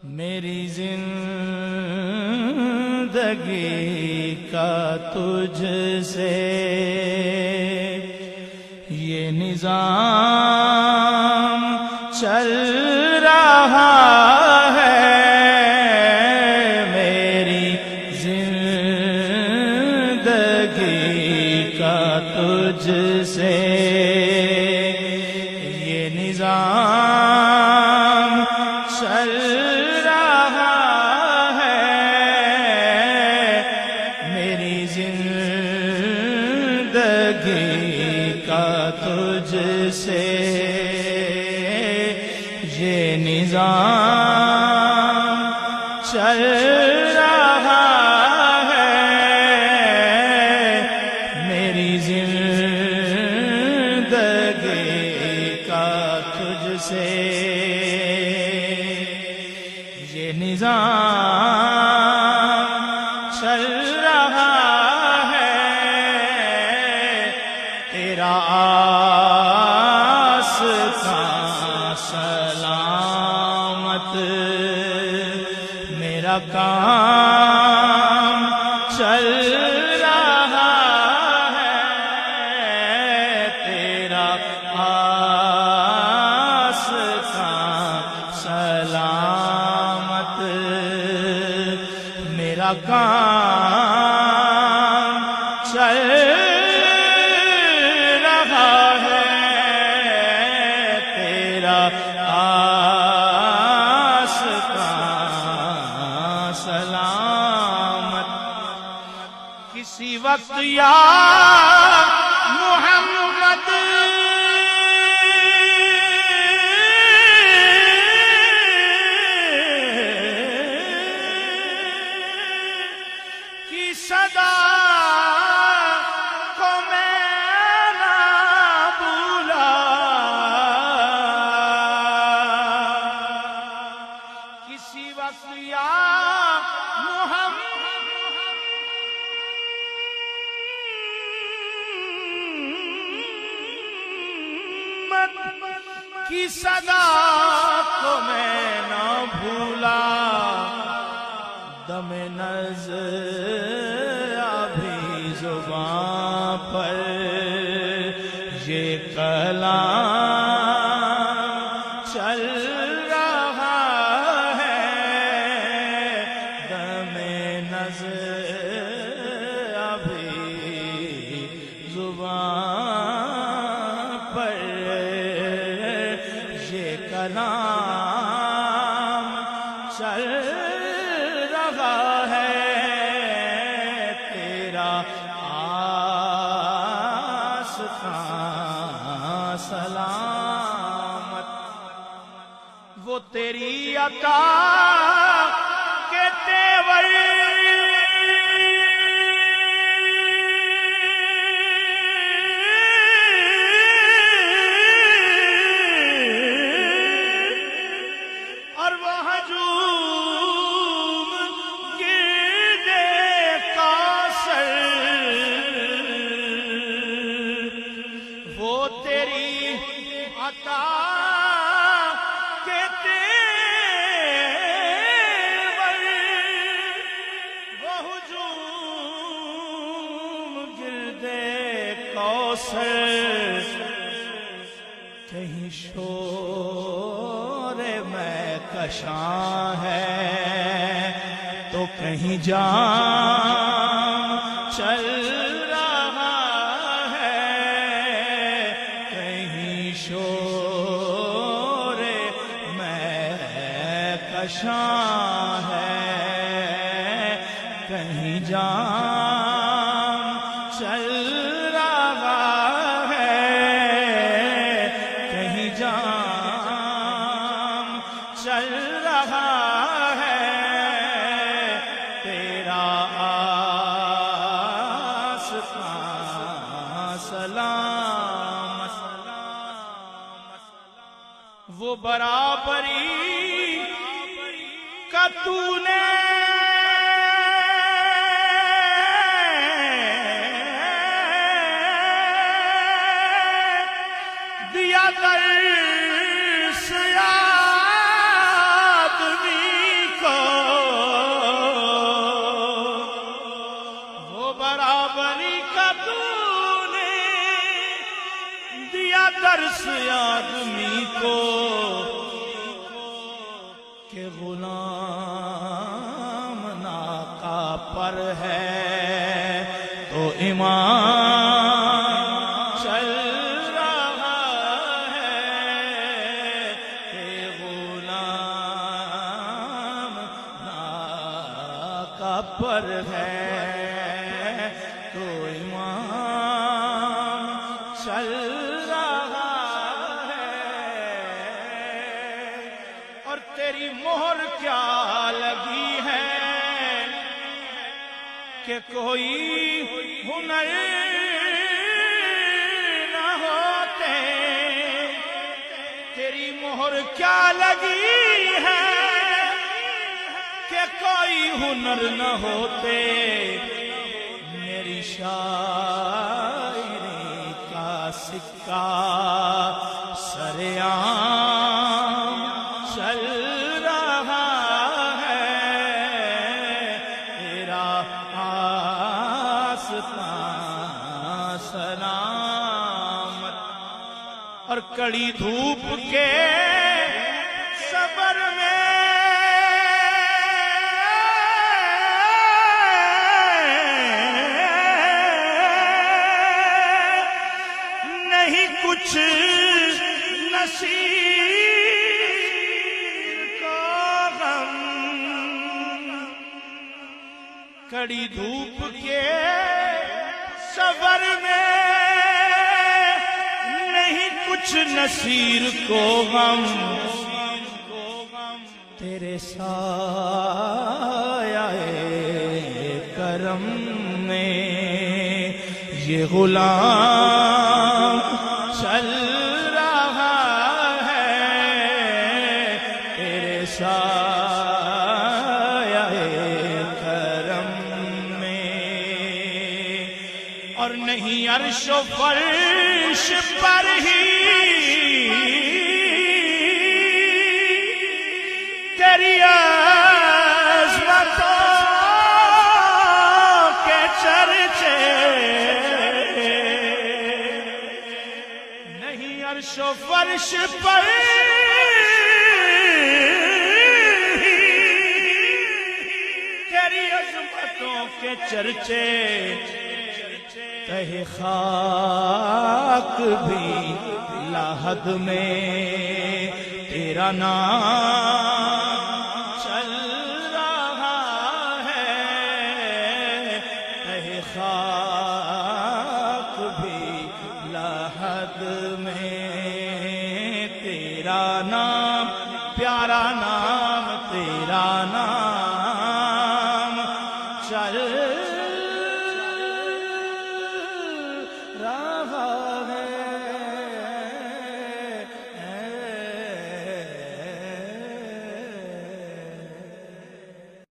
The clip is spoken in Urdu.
میری زندگی کا تجھ سے یہ نظام چل رہا ہے، میری زندگی کا تجھ سے یہ نظام چل رہا ہے، میری زندگی کا تجھ سے یہ نظام چل رہا ہے، میری زندگی کا تجھ سے یہ نظام چل رہا ہے، تیرا آستاں سلامت، میرا کام چل رہا ہے، تیرا آستاں سلامت، میرا کام چل رہا ہے، تیرا آستاں سلامت۔ کسی وقت یا محمد کی صدا کو میں نہ بھولا، کسی وقت یا محمد کی صدا کو میں نہ بھولا، دم نظر ابھی زباں پر یہ کلام چل رہا ہے، دم نظر ابھی زباں پر یہ کلام چل رہا ہے، تیرا آستاں سلامت۔ وہ تیری عطا کے تیور اور وہ ہجوم گردے کوثر، وہ تیری عطا کے تیور، وہ ہجوم گردے کوثر، کہیں شور میں کشاں ہے تو کہیں جام چل رہا ہے، کہیں شور میں کشاں ہے، کہیں جام چل رہا ہے، کہیں جام چل رہا ہے، تیرا آستاں سلامت۔ وہ برابری کا تو نے دیا درس آدمی آدمی کو کہ غلام ناقہ پر ہے تو ایمان چل رہا ہے کہ غلام ناقہ پر ہے تو ایمان چل رہا ہے اور تیری مہر کیا لگی ہے کہ کوئی ہنر نہ ہوتے تیری مہر کیا لگی ہے کہ کوئی ہنر نہ ہوتے میری شاعری کا سکہ سرعام چل رہا ہے تیرا آستان سلامت اور کڑی دھوپ کے صبر میں کچھ نصیب کو غم کڑی دھوپ کے صبر میں نہیں کچھ نصیر کو غم تیرے سایہ کرم میں یہ غلام چل رہا ہے تیرے سایہ کرم میں اور نہیں عرش و فرش پر ہی تیری عظمتوں کے چرچے عرش و فرش پر تیری عظمتوں کے چرچے تہ خاک بھی لاحد میں تیرا نام چل رہا ہے تہ خاک بھی لاحد میں تیرا نام پیارا نام تیرا نام